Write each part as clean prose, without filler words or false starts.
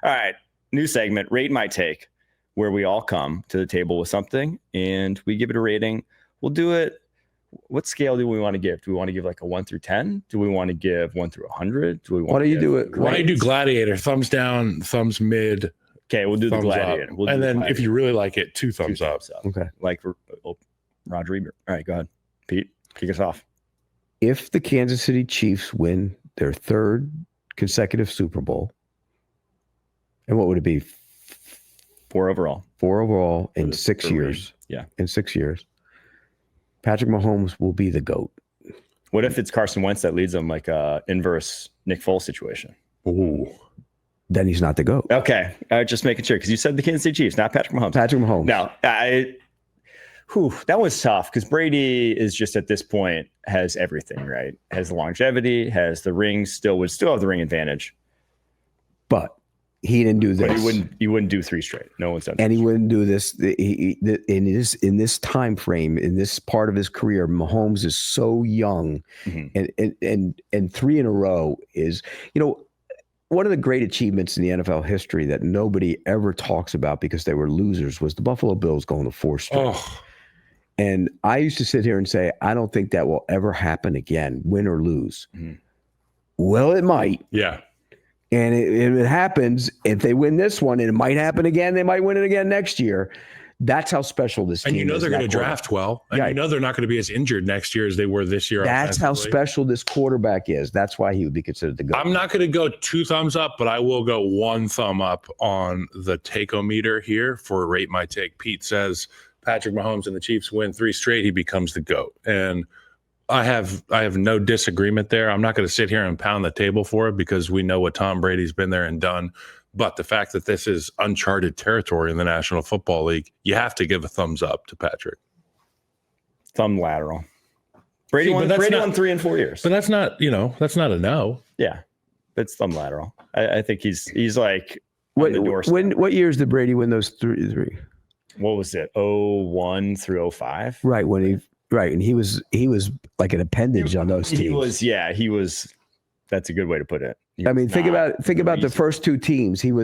All right. New segment, Rate My Take, where we all come to the table with something and we give it a rating. We'll do it. What scale do we want to give? Do we want to give like a 1 through 10? Do we want to give 1 through 100? Do we want Why don't you do it? Why don't you do Gladiator? Thumbs down, thumbs mid. Okay, we'll do the Gladiator. And then if you really like it, 2 thumbs up. Okay. Like Roger Ebert. All right, go ahead. Pete, kick us off. If the Kansas City Chiefs win their 3rd consecutive Super Bowl, and what would it be? 4 overall. 4 overall in 6 years. Yeah. In 6 years. Patrick Mahomes will be the GOAT. What if it's Carson Wentz that leads them like a inverse Nick Foles situation? Ooh. Then he's not the GOAT. Okay. Just making sure, because you said the Kansas City Chiefs, not Patrick Mahomes. Patrick Mahomes. Now, that was tough because Brady is just at this point has everything, right? Has the longevity, has the rings, would still have the ring advantage. But he didn't do this. But he wouldn't do 3 straight. No one's done. And he wouldn't do this. In this time frame, in this part of his career, Mahomes is so young, and 3 in a row is, one of the great achievements in the NFL history that nobody ever talks about because they were losers was the Buffalo Bills going to 4 straight. Oh. And I used to sit here and say, I don't think that will ever happen again, win or lose. Mm-hmm. Well, it might. Yeah. And if it happens, if they win this one, and it might happen again, they might win it again next year. That's how special this team is. And they're going to draft well. And they're not going to be as injured next year as they were this year. That's how special this quarterback is. That's why he would be considered the GOAT. I'm not going to go 2 thumbs up, but I will go 1 thumb up on the take-o-meter here for Rate My Take. Pete says Patrick Mahomes and the Chiefs win 3 straight, he becomes the GOAT. And I have no disagreement there. I'm not going to sit here and pound the table for it because we know what Tom Brady's been there and done. But the fact that this is uncharted territory in the National Football League, you have to give a thumbs up to Patrick. Thumb lateral. Brady won 3 and 4 years. But that's not a no. Yeah. That's thumb lateral. I think he's like what years did Brady win those three? What was it? 01 through 05? Right. And he was like an appendage on those teams. He was. That's a good way to put it. Think about the first 2 teams. There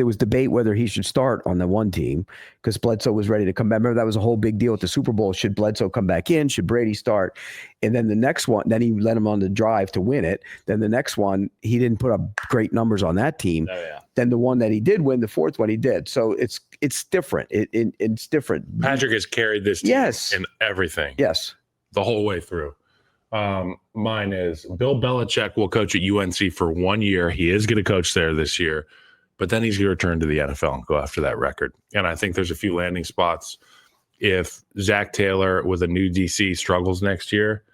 was debate whether he should start on the one team because Bledsoe was ready to come back. Remember, that was a whole big deal at the Super Bowl. Should Bledsoe come back in? Should Brady start? And then the next one, then he let him on the drive to win it. Then the next one, he didn't put up great numbers on that team. Oh, yeah. Then the one that he did win, the 4th one he did. So it's different. It's different. Patrick has carried this team in everything. Yes. The whole way through. Mine is Bill Belichick will coach at UNC for 1 year. He is going to coach there this year, but then he's going to return to the NFL and go after that record. And I think there's a few landing spots. If Zach Taylor with a new DC struggles next year,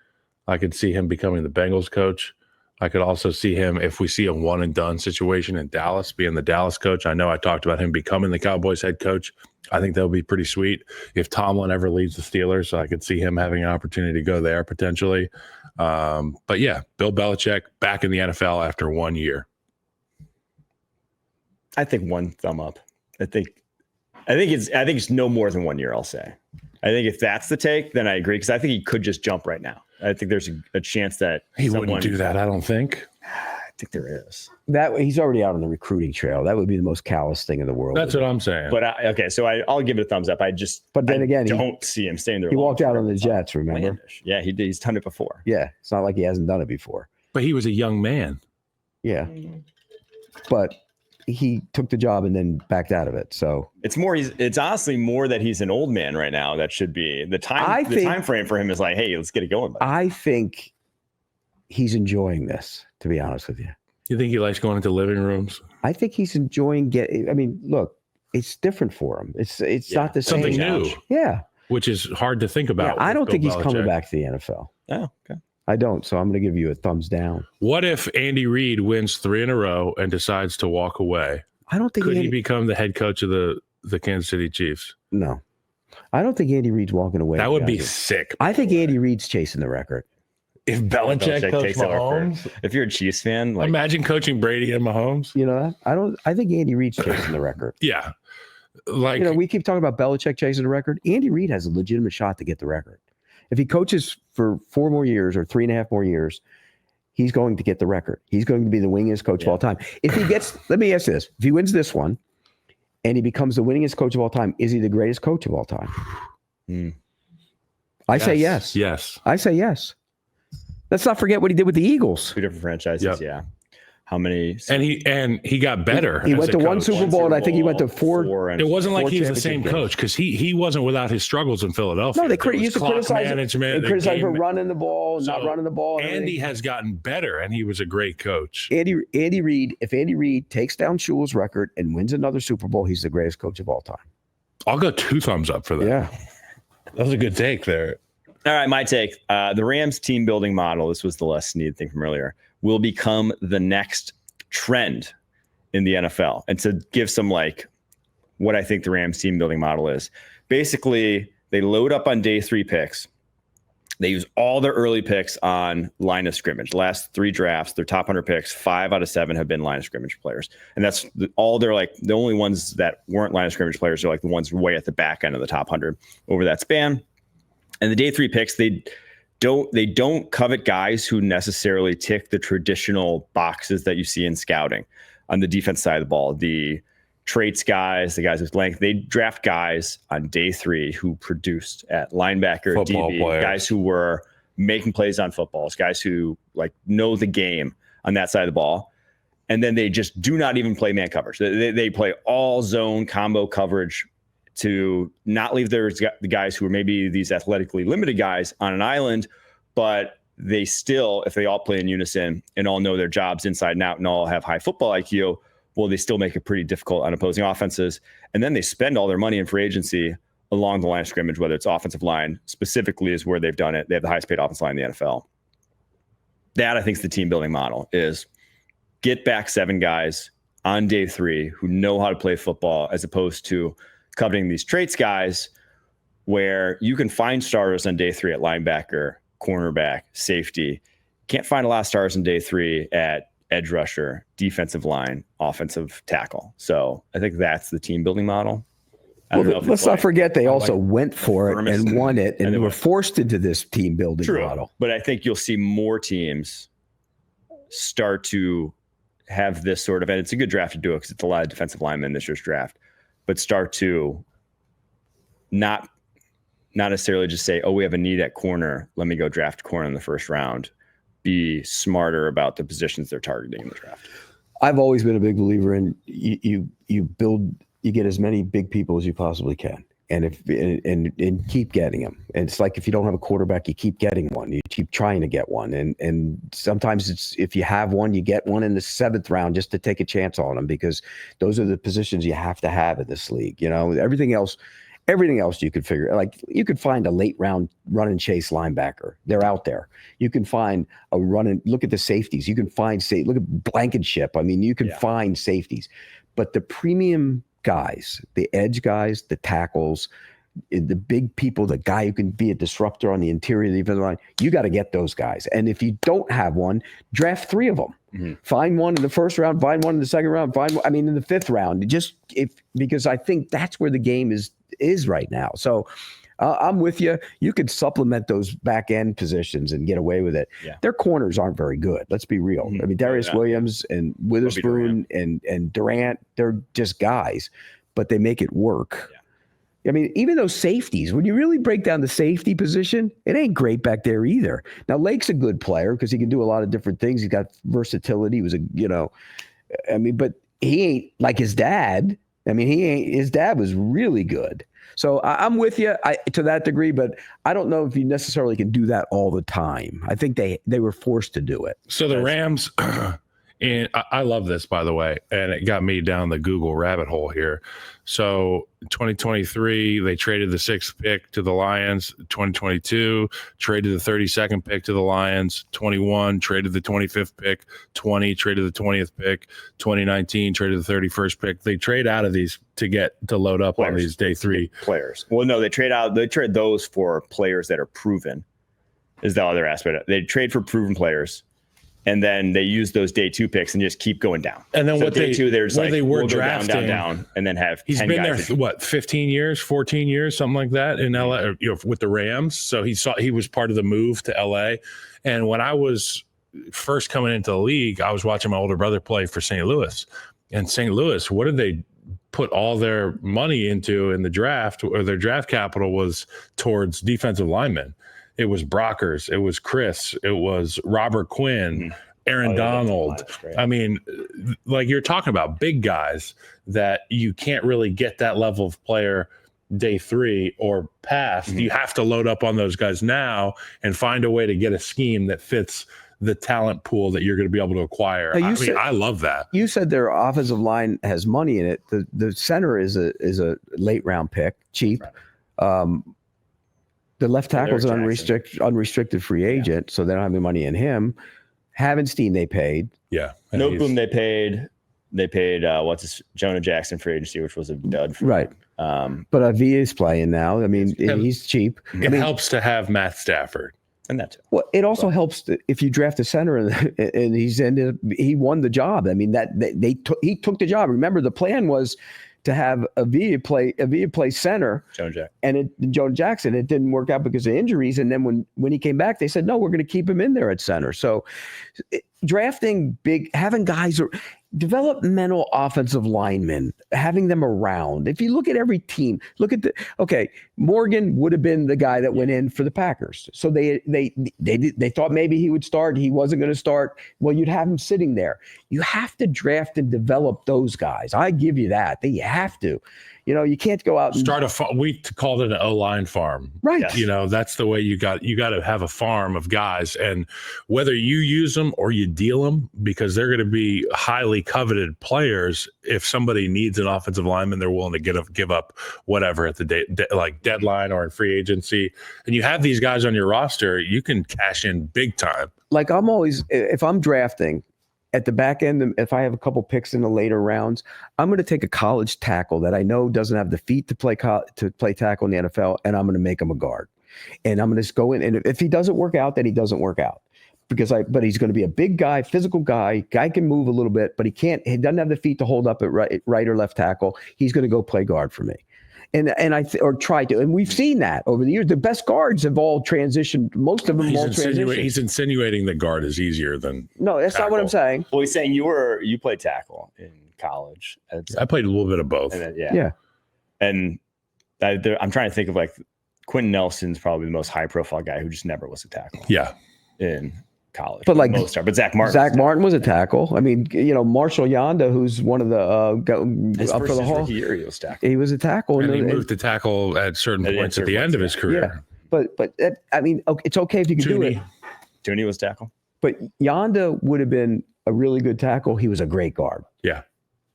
I could see him becoming the Bengals coach. I could also see him, if we see a one and done situation in Dallas, being the Dallas coach. I know I talked about him becoming the Cowboys head coach. I think that would be pretty sweet. If Tomlin ever leads the Steelers, I could see him having an opportunity to go there potentially. But yeah, Bill Belichick back in the NFL after 1 year. I think 1 thumb up. I think it's no more than 1 year, I'll say. I think if that's the take, then I agree because I think he could just jump right now. I think there's a chance that he wouldn't do that. I don't think. I think there is. That he's already out on the recruiting trail. That would be the most callous thing in the world. That's what I'm saying. But so I'll give it a thumbs up. But then again, don't see him staying there. He walked out on the Jets. Remember? Yeah, he did. He's done it before. Yeah, it's not like he hasn't done it before. But he was a young man. Yeah, but he took the job and then backed out of it. So it's honestly more that he's an old man right now. That should be the time. The time frame for him is like, hey, let's get it going. Buddy. I think he's enjoying this, to be honest with you. You think he likes going into living rooms? I think he's enjoying look, it's different for him. It's not the same. Something new. Yeah. Which is hard to think about. Yeah, I don't think he's coming back to the NFL. Oh, okay. I don't. So I'm going to give you a thumbs down. What if Andy Reid wins 3 in a row and decides to walk away? I don't think he become the head coach of the Kansas City Chiefs? No. I don't think Andy Reid's walking away. That would be sick. I think Andy Reid's chasing the record. If Belichick coached Mahomes, if you're a Chiefs fan, imagine coaching Brady and Mahomes. You know, I think Andy Reid's chasing the record. Yeah. We keep talking about Belichick chasing the record. Andy Reid has a legitimate shot to get the record. If he coaches for 4 more years or 3.5 more years, he's going to get the record. He's going to be the winningest coach of all time. If he gets, let me ask you this: if he wins this one, and he becomes the winningest coach of all time, is he the greatest coach of all time? I say yes. Yes. I say yes. Let's not forget what he did with the Eagles. 2 different franchises. Yeah. How many? And he got better. He went to one Super Bowl, and I think he went to four. It wasn't like he was the same coach, because he wasn't without his struggles in Philadelphia. No, they used to criticize management. They criticized for running the ball, not running the ball. Andy has gotten better, and he was a great coach. Andy Reid, if Andy Reid takes down Shula's record and wins another Super Bowl, he's the greatest coach of all time. I'll go 2 thumbs up for that. Yeah. That was a good take there. All right, my take. The Rams team building model, this was the less needed thing from earlier, will become the next trend in the NFL. And to give some what I think the Rams team building model is, basically they load up on day 3 picks. They use all their early picks on line of scrimmage. The last 3 drafts, their top 100 picks, 5 out of 7 have been line of scrimmage players. And that's all they're the only ones that weren't line of scrimmage players are the ones way at the back end of the top 100 over that span. And the day 3 picks, they don't covet guys who necessarily tick the traditional boxes that you see in scouting on the defense side of the ball. The traits guys, the guys with length, they draft guys on day 3 who produced at linebacker, Football DB, players. guys who were making plays on footballs, guys who know the game on that side of the ball. And then they just do not even play man coverage. They play all zone combo coverage to not leave the guys who are maybe these athletically limited guys on an island, but they still, if they all play in unison and all know their jobs inside and out and all have high football IQ, well, they still make it pretty difficult on opposing offenses. And then they spend all their money in free agency along the line of scrimmage, whether it's offensive line specifically is where they've done it. They have the highest paid offensive line in the NFL. That, I think, is the team building model, is get back 7 guys on day 3 who know how to play football, as opposed to coveting these traits guys where you can find stars on day 3 at linebacker, cornerback, safety. Can't find a lot of stars on day 3 at edge rusher, defensive line, offensive tackle. So I think that's the team building model. Let's not forget they also went for it and won it, and they were forced into this team building model. But I think you'll see more teams start to have this sort of, and it's a good draft to do it because it's a lot of defensive linemen this year's draft, but start to not necessarily just say, oh, we have a need at corner, let me go draft corner in the first round. Be smarter about the positions they're targeting in the draft. I've always been a big believer in you get as many big people as you possibly can, and keep getting them. And it's like if you don't have a quarterback, you keep getting one. You keep trying to get one, and sometimes it's if you have one, you get one in the 7th round just to take a chance on them, because those are the positions you have to have in this league. Everything else you could figure. You could find a late round run and chase linebacker. They're out there. You can find a run and look at the safeties. You can find look at Blankenship. I mean, you can find safeties, but the premium guys, the edge guys, the tackles, the big people, the guy who can be a disruptor on the interior of the defensive line, you got to get those guys. And if you don't have one, draft 3 of them. Mm-hmm. Find one in the 1st round, find one in the 2nd round, in the 5th round. Because I think that's where the game is right now. So I'm with you. You could supplement those back end positions and get away with it. Yeah. Their corners aren't very good. Let's be real. Mm-hmm. I mean, Darius Williams and Witherspoon and Durant, they're just guys, but they make it work. Yeah. I mean, even those safeties, when you really break down the safety position, it ain't great back there either. Now, Lake's a good player because he can do a lot of different things. He's got versatility. He was but he ain't like his dad. His dad was really good. So I'm with you to that degree, but I don't know if you necessarily can do that all the time. I think they were forced to do it. So the Rams, and I love this, by the way, and it got me down the Google rabbit hole here. So 2023, they traded the 6th pick to the Lions. 2022, traded the 32nd pick to the Lions. 21, traded the 25th pick. 20, traded the 20th pick. 2019, traded the 31st pick. They trade out of these to load up players on these day 3 players. Well, no, they trade those for players that are proven, is the other aspect. They trade for proven players. And then they use those day 2 picks and just keep going down. And then so day 2, there's they were we'll drafting down, and then have he's 10 been guys there 15 years, 14 years, something like that in LA, with the Rams. So he was part of the move to LA. And when I was first coming into the league, I was watching my older brother play for St. Louis. And St. Louis, what did they put all their money into in the draft, or their draft capital was towards defensive linemen? It was Brockers, it was Chris, it was Robert Quinn, Aaron Donald. I mean, like you're talking about big guys that you can't really get that level of player day 3 or past. You have to load up on those guys now and find a way to get a scheme that fits the talent pool that you're going to be able to acquire. I love that. You said their offensive line has money in it. The center is a late round pick, cheap. Right. The left tackle is an unrestricted free agent, so they don't have any money in him. Havenstein they paid. Yeah. Noteboom they paid. They paid Jonah Jackson free agency, which was a dud for right. But Avia is playing now. I mean, he's cheap. It helps to have Matt Stafford. And that's well. It also helps if you draft a center and he won the job. I mean he took the job. Remember, the plan was to have Avia play center, Jonah Jackson. It didn't work out because of injuries. And then when he came back, they said no, we're going to keep him in there at center. So drafting having guys developmental offensive linemen, having them around. If you look at every team, Morgan would have been the guy that went in for the Packers. So they thought maybe he would start. He wasn't going to start. Well, you'd have him sitting there. You have to draft and develop those guys. I give you that. You have to. You can't go out and we called it an O-line farm. Right. Yes. That's the way you got to have a farm of guys, and whether you use them or you deal them, because they're going to be highly coveted players. If somebody needs an offensive lineman, they're willing to give up whatever at the like deadline or in free agency. And you have these guys on your roster, you can cash in big time. Like if I'm drafting, at the back end, if I have a couple picks in the later rounds, I'm going to take a college tackle that I know doesn't have the feet to play tackle in the NFL, and I'm going to make him a guard. And I'm going to just go in, and if he doesn't work out, then he doesn't work out. But he's going to be a big guy, physical guy. Guy can move a little bit, but he doesn't have the feet to hold up at right or left tackle. He's going to go play guard for me. Or try to, and we've seen that over the years. The best guards have all transitioned. Most of them all transitioned. He's insinuating that guard is easier than. No, that's not what I'm saying. Well, he's saying you played tackle in college. I played a little bit of both. Yeah. And I'm trying to think of Quentin Nelson's probably the most high profile guy who just never was a tackle. Yeah. In college, but but Zach Martin was a tackle. I mean, Marshall Yanda, who's one of the his up for the Hall. Year, he was tackle. He was a tackle, and he moved to tackle at certain points at the end of his career. Yeah. But I mean, it's okay if you can do it. Tooney was tackle, but Yanda would have been a really good tackle. He was a great guard. Yeah.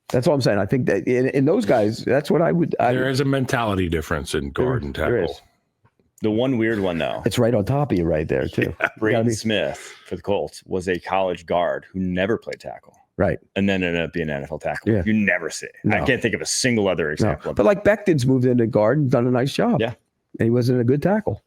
That's all I'm saying. I think that in those guys, that's what I would. There is a mentality difference in guard and tackle. The one weird one, though. It's right on top of you right there, too. Yeah. Braden Smith for the Colts was a college guard who never played tackle. Right. And then ended up being an NFL tackle. Yeah. You never see it. No. I can't think of a single other example. No. But Becton's moved into guard and done a nice job. Yeah. And he wasn't a good tackle.